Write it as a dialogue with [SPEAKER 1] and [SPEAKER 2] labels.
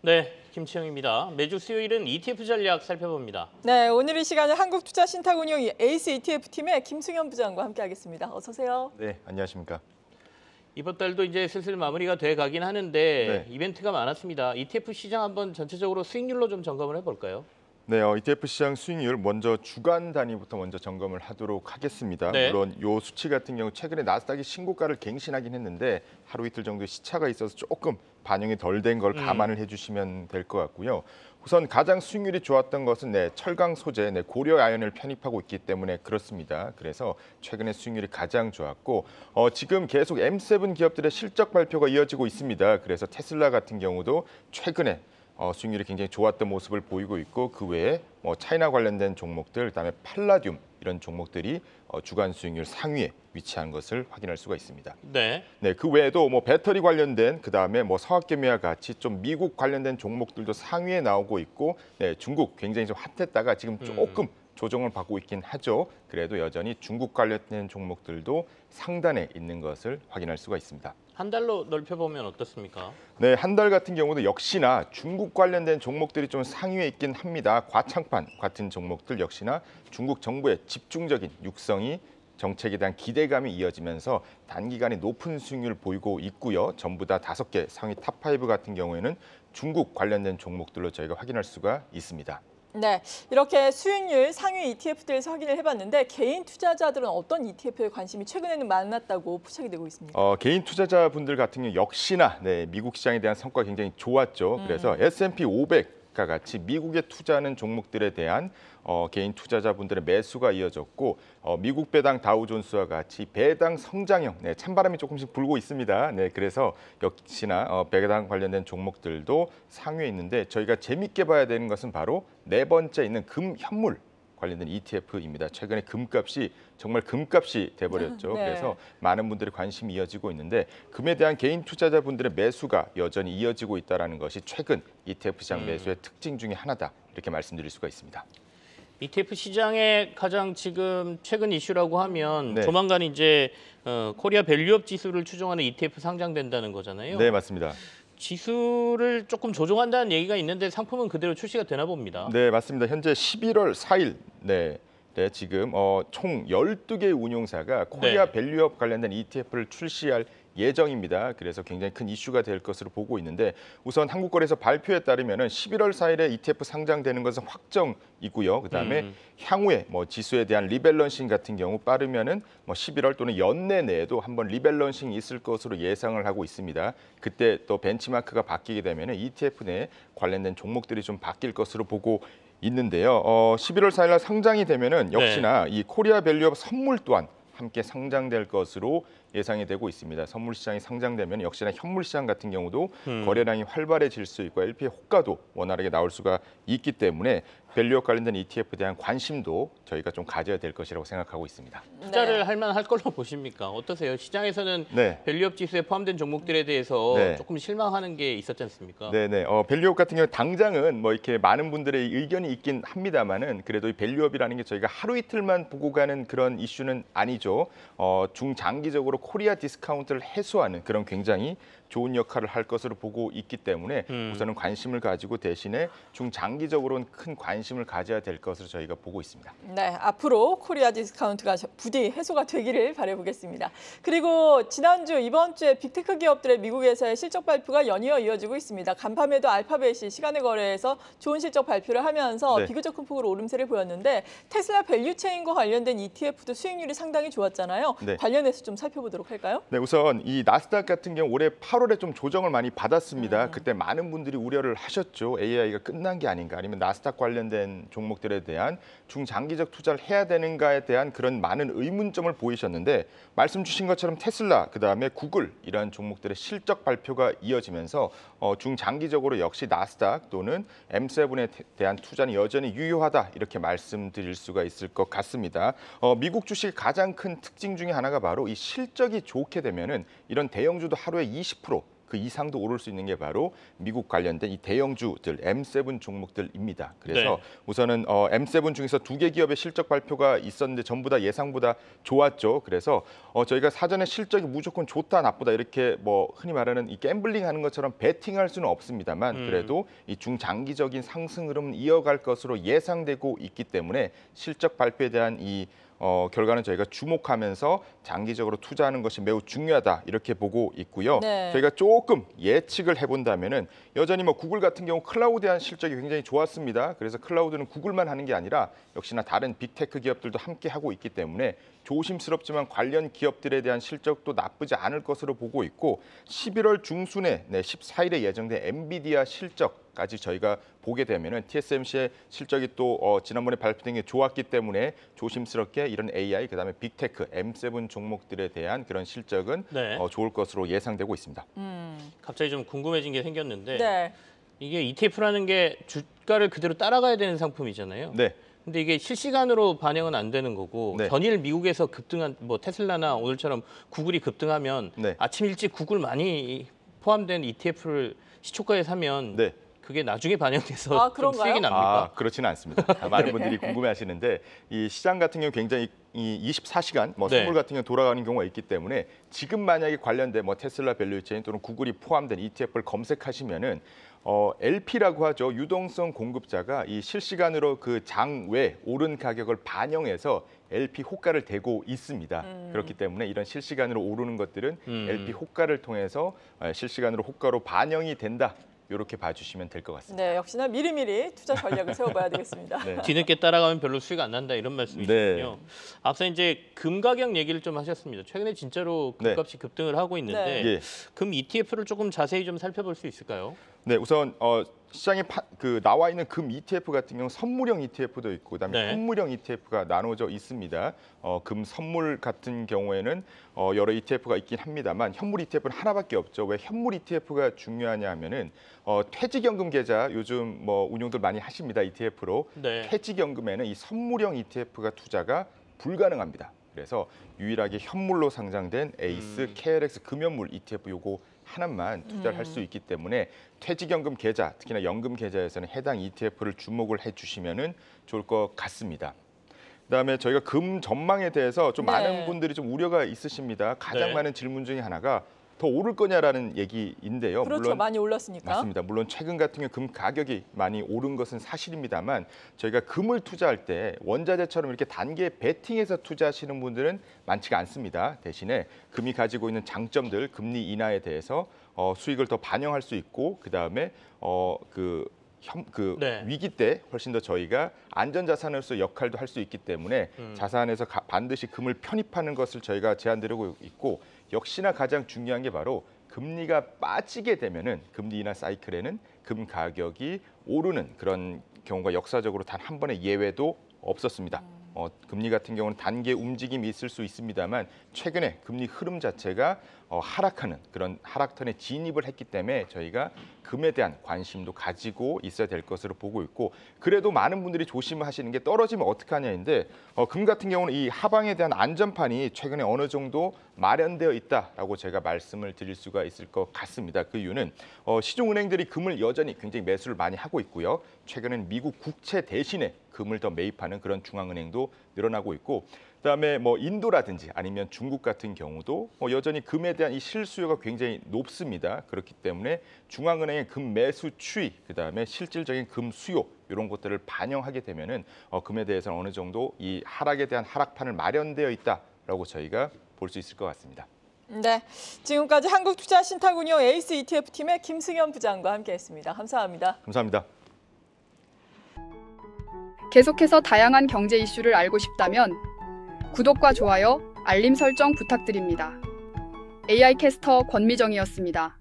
[SPEAKER 1] 네, 김치영입니다. 매주 수요일은 ETF 전략 살펴봅니다.
[SPEAKER 2] 네, 오늘 이 시간은 한국투자신탁운용 에이스 ETF팀의 김승현 부장과 함께하겠습니다. 어서 오세요.
[SPEAKER 3] 네, 안녕하십니까.
[SPEAKER 1] 이번 달도 이제 슬슬 마무리가 돼 가긴 하는데
[SPEAKER 3] 네.
[SPEAKER 1] 이벤트가 많았습니다. ETF 시장 한번 전체적으로 수익률로 좀 점검을 해볼까요?
[SPEAKER 3] 네, ETF 시장 수익률 먼저 주간 단위부터 먼저 점검을 하도록 하겠습니다.
[SPEAKER 1] 네.
[SPEAKER 3] 물론 이 수치 같은 경우 최근에 나스닥이 신고가를 갱신하긴 했는데 하루 이틀 정도 시차가 있어서 조금 반영이 덜 된 걸 감안을 해주시면 될 것 같고요. 우선 가장 수익률이 좋았던 것은 철강 소재, 고려 아연을 편입하고 있기 때문에 그렇습니다. 그래서 최근에 수익률이 가장 좋았고 지금 계속 M7 기업들의 실적 발표가 이어지고 있습니다. 그래서 테슬라 같은 경우도 최근에 수익률이 굉장히 좋았던 모습을 보이고 있고 그 외에 차이나 관련된 종목들, 그다음에 팔라듐 이런 종목들이 주간 수익률 상위에 위치한 것을 확인할 수가 있습니다.
[SPEAKER 1] 네.
[SPEAKER 3] 네, 그 외에도 배터리 관련된 그다음에 화학개미와 같이 좀 미국 관련된 종목들도 상위에 나오고 있고, 네, 중국 굉장히 좀 핫했다가 지금 조금 조정을 받고 있긴 하죠. 그래도 여전히 중국 관련된 종목들도 상단에 있는 것을 확인할 수가 있습니다.
[SPEAKER 1] 한 달로 넓혀보면 어떻습니까?
[SPEAKER 3] 네, 한 달 같은 경우도 역시나 중국 관련된 종목들이 좀 상위에 있긴 합니다. 과창판 같은 종목들 역시나 중국 정부의 집중적인 육성이 정책에 대한 기대감이 이어지면서 단기간에 높은 수익률을 보이고 있고요. 전부 다 5개 상위 탑5 같은 경우에는 중국 관련된 종목들로 저희가 확인할 수가 있습니다.
[SPEAKER 2] 네, 이렇게 수익률 상위 ETF들에서 확인을 해봤는데 개인 투자자들은 어떤 ETF에 관심이 최근에는 많았다고 포착이 되고 있습니다.
[SPEAKER 3] 개인 투자자분들 같은 경우 역시나 미국 시장에 대한 성과가 굉장히 좋았죠. 그래서 S&P 500과 같이 미국에 투자하는 종목들에 대한 개인 투자자분들의 매수가 이어졌고 미국 배당 다우존스와 같이 배당 성장형 찬바람이 조금씩 불고 있습니다. 네, 그래서 역시나 배당 관련된 종목들도 상위에 있는데 저희가 재밌게 봐야 되는 것은 바로 네 번째 있는 금 현물 관련된 ETF입니다. 최근에 금값이 정말 금값이 돼버렸죠.
[SPEAKER 2] 네.
[SPEAKER 3] 그래서 많은 분들이 관심이 이어지고 있는데 금에 대한 개인 투자자분들의 매수가 여전히 이어지고 있다는 것이 최근 ETF 시장 매수의 특징 중에 하나다 이렇게 말씀드릴 수가 있습니다.
[SPEAKER 1] ETF 시장의 가장 지금 최근 이슈라고 하면
[SPEAKER 3] 네.
[SPEAKER 1] 조만간 이제 코리아 밸류업 지수를 추종하는 ETF 상장된다는 거잖아요.
[SPEAKER 3] 네, 맞습니다.
[SPEAKER 1] 지수를 조금 조정한다는 얘기가 있는데 상품은 그대로 출시가 되나 봅니다.
[SPEAKER 3] 네, 맞습니다. 현재 11월 4일 지금 총 12개 운용사가 코리아 밸류업 관련된 ETF를 출시할 예정입니다. 그래서 굉장히 큰 이슈가 될 것으로 보고 있는데 우선 한국거래소 발표에 따르면 11월 4일에 ETF 상장되는 것은 확정이고요. 그다음에 향후에 지수에 대한 리밸런싱 같은 경우 빠르면은 11월 또는 연내 내에도 한번 리밸런싱이 있을 것으로 예상을 하고 있습니다. 그때 또 벤치마크가 바뀌게 되면 ETF 내 관련된 종목들이 좀 바뀔 것으로 보고 있는데요. 11월 4일 날 상장이 되면은 역시나 이 코리아 밸류업 선물 또한 함께 상장될 것으로 예상이 되고 있습니다. 선물 시장이 상장되면 역시나 현물 시장 같은 경우도 거래량이 활발해질 수 있고 LP의 호가도 원활하게 나올 수가 있기 때문에 밸류업 관련된 ETF에 대한 관심도 저희가 좀 가져야 될 것이라고 생각하고 있습니다.
[SPEAKER 1] 투자를 할 만할 걸로 보십니까? 어떠세요? 시장에서는 밸류업 지수에 포함된 종목들에 대해서 조금 실망하는 게 있었지 않습니까?
[SPEAKER 3] 네네. 밸류업 같은 경우 당장은 이렇게 많은 분들의 의견이 있긴 합니다만은 그래도 이 밸류업이라는 게 저희가 하루 이틀만 보고 가는 그런 이슈는 아니죠. 중장기적으로 코리아 디스카운트를 해소하는 그런 굉장히 좋은 역할을 할 것으로 보고 있기 때문에 우선은 관심을 가지고 대신에 중장기적으로는 큰 관심을 가져야 될 것으로 저희가 보고 있습니다.
[SPEAKER 2] 네, 앞으로 코리아 디스카운트가 부디 해소가 되기를 바라보겠습니다. 그리고 지난주, 이번 주에 빅테크 기업들의 미국에서의 실적 발표가 연이어 이어지고 있습니다. 간밤에도 알파벳이 시간의 거래에서 좋은 실적 발표를 하면서 비교적 큰 폭으로 오름세를 보였는데 테슬라 밸류체인과 관련된 ETF도 수익률이 상당히 좋았잖아요. 관련해서 좀 살펴보도록 할까요?
[SPEAKER 3] 네, 우선 이 나스닥 같은 경우 올해 8월에 좀 조정을 많이 받았습니다. 그때 많은 분들이 우려를 하셨죠. AI가 끝난 게 아닌가 아니면 나스닥 관련된 종목들에 대한 중장기적 투자를 해야 되는가에 대한 그런 많은 의문점을 보이셨는데 말씀 주신 것처럼 테슬라, 그다음에 구글 이러한 종목들의 실적 발표가 이어지면서 중장기적으로 역시 나스닥 또는 M7에 대한 투자는 여전히 유효하다 이렇게 말씀드릴 수가 있을 것 같습니다. 미국 주식의 가장 큰 특징 중에 하나가 바로 이 실적이 좋게 되면은 이런 대형주도 하루에 20% 그 이상도 오를 수 있는 게 바로 미국 관련된 이 대형주들 M7 종목들입니다. 그래서
[SPEAKER 1] 네.
[SPEAKER 3] 우선은 M7 중에서 2개 기업의 실적 발표가 있었는데 전부 다 예상보다 좋았죠. 그래서 저희가 사전에 실적이 무조건 좋다 나쁘다 이렇게 뭐 흔히 말하는 이 갬블링하는 것처럼 베팅할 수는 없습니다만 그래도 이 중장기적인 상승 흐름은 이어갈 것으로 예상되고 있기 때문에 실적 발표에 대한 이 결과는 저희가 주목하면서 장기적으로 투자하는 것이 매우 중요하다 이렇게 보고 있고요.
[SPEAKER 2] 네.
[SPEAKER 3] 저희가 조금 예측을 해본다면은 여전히 뭐 구글 같은 경우 클라우드에 대한 실적이 굉장히 좋았습니다. 그래서 클라우드는 구글만 하는 게 아니라 역시나 다른 빅테크 기업들도 함께 하고 있기 때문에 조심스럽지만 관련 기업들에 대한 실적도 나쁘지 않을 것으로 보고 있고 11월 중순에 14일에 예정된 엔비디아 실적까지 저희가 보게 되면은 TSMC의 실적이 또 지난번에 발표된 게 좋았기 때문에 조심스럽게 이런 AI 그다음에 빅테크 M7 종목들에 대한 그런 실적은
[SPEAKER 1] 네.
[SPEAKER 3] 좋을 것으로 예상되고 있습니다.
[SPEAKER 1] 갑자기 좀 궁금해진 게 생겼는데
[SPEAKER 2] 네.
[SPEAKER 1] 이게 ETF라는 게 주가를 그대로 따라가야 되는 상품이잖아요.
[SPEAKER 3] 네.
[SPEAKER 1] 근데 이게 실시간으로 반영은 안 되는 거고
[SPEAKER 3] 네.
[SPEAKER 1] 전일 미국에서 급등한 뭐 테슬라나 오늘처럼 구글이 급등하면
[SPEAKER 3] 네.
[SPEAKER 1] 아침 일찍 구글 많이 포함된 ETF를 시초가에 사면
[SPEAKER 3] 네.
[SPEAKER 1] 그게 나중에 반영돼서 좀
[SPEAKER 2] 그런가요?
[SPEAKER 1] 수익이 납니까?
[SPEAKER 3] 그렇지는 않습니다. 많은 분들이 궁금해하시는데 이 시장 같은 경우 굉장히 이 24시간 뭐
[SPEAKER 1] 네.
[SPEAKER 3] 선물 같은 경우 돌아가는 경우가 있기 때문에 지금 만약에 관련된 뭐 테슬라 밸류체인 또는 구글이 포함된 ETF를 검색하시면은 LP라고 하죠. 유동성 공급자가 이 실시간으로 그 장외 오른 가격을 반영해서 LP 호가를 대고 있습니다. 그렇기 때문에 이런 실시간으로 오르는 것들은 LP 호가를 통해서 실시간으로 호가로 반영이 된다. 이렇게 봐주시면 될 것 같습니다.
[SPEAKER 2] 네, 역시나 미리미리 투자 전략을 세워봐야 되겠습니다.
[SPEAKER 3] 네.
[SPEAKER 1] 뒤늦게 따라가면 별로 수익 안 난다 이런 말씀이시군요.
[SPEAKER 3] 네.
[SPEAKER 1] 앞서 이제 금 가격 얘기를 좀 하셨습니다. 최근에 진짜로 금값이 급등을 하고 있는데
[SPEAKER 2] 네.
[SPEAKER 3] 예.
[SPEAKER 1] 금 ETF를 조금 자세히 좀 살펴볼 수 있을까요?
[SPEAKER 3] 네, 우선 시장에 나와 있는 금 ETF 같은 경우 선물형 ETF도 있고 그다음에
[SPEAKER 1] 네.
[SPEAKER 3] 현물형 ETF가 나눠져 있습니다. 금 선물 같은 경우에는 여러 ETF가 있긴 합니다만 현물 ETF는 하나밖에 없죠. 왜 현물 ETF가 중요하냐 하면은 퇴직연금 계좌 요즘 뭐 운용들 많이 하십니다. ETF로.
[SPEAKER 1] 네.
[SPEAKER 3] 퇴직연금에는 이 선물형 ETF가 투자가 불가능합니다. 그래서 유일하게 현물로 상장된 에이스, KLX 금연물 ETF 요거 하나만 투자를 할 수 있기 때문에 퇴직연금 계좌, 특히나 연금 계좌에서는 해당 ETF를 주목을 해주시면은 좋을 것 같습니다. 그다음에 저희가 금 전망에 대해서 좀
[SPEAKER 2] 네.
[SPEAKER 3] 많은 분들이 좀 우려가 있으십니다. 가장
[SPEAKER 1] 네.
[SPEAKER 3] 많은 질문 중에 하나가 더 오를 거냐라는 얘기인데요.
[SPEAKER 2] 그렇죠.
[SPEAKER 3] 물론
[SPEAKER 2] 많이 올랐으니까.
[SPEAKER 3] 맞습니다. 물론 최근 같은 경우 금 가격이 많이 오른 것은 사실입니다만 저희가 금을 투자할 때 원자재처럼 이렇게 단계 베팅해서 투자하시는 분들은 많지가 않습니다. 대신에 금이 가지고 있는 장점들, 금리 인하에 대해서 수익을 더 반영할 수 있고 그다음에
[SPEAKER 1] 네.
[SPEAKER 3] 위기 때 훨씬 더 저희가 안전자산으로서 역할도 할 수 있기 때문에 자산에서 반드시 금을 편입하는 것을 저희가 제안드리고 있고 역시나 가장 중요한 게 바로 금리가 빠지게 되면은 금리 인하 사이클에는 금 가격이 오르는 그런 경우가 역사적으로 단 한 번의 예외도 없었습니다. 금리 같은 경우는 단계 움직임이 있을 수 있습니다만 최근에 금리 흐름 자체가 하락하는 그런 하락턴에 진입을 했기 때문에 저희가 금에 대한 관심도 가지고 있어야 될 것으로 보고 있고 그래도 많은 분들이 조심하시는 게 떨어지면 어떡하냐인데 금 같은 경우는 이 하방에 대한 안전판이 최근에 어느 정도 마련되어 있다라고 제가 말씀을 드릴 수가 있을 것 같습니다. 그 이유는 시중은행들이 금을 여전히 굉장히 매수를 많이 하고 있고요. 최근에는 미국 국채 대신에 금을 더 매입하는 그런 중앙은행도 늘어나고 있고 그다음에 뭐 인도라든지 아니면 중국 같은 경우도 여전히 금에 대한 이 실수요가 굉장히 높습니다. 그렇기 때문에 중앙은행의 금 매수 추이 그다음에 실질적인 금 수요 이런 것들을 반영하게 되면은 금에 대해서는 어느 정도 이 하락에 대한 하락판을 마련되어 있다라고 저희가 볼 수 있을 것 같습니다.
[SPEAKER 2] 네, 지금까지 한국투자신탁운용 에이스 ETF 팀의 김승현 부장과 함께했습니다. 감사합니다.
[SPEAKER 3] 감사합니다.
[SPEAKER 4] 계속해서 다양한 경제 이슈를 알고 싶다면 구독과 좋아요, 알림 설정 부탁드립니다. AI 캐스터 권미정이었습니다.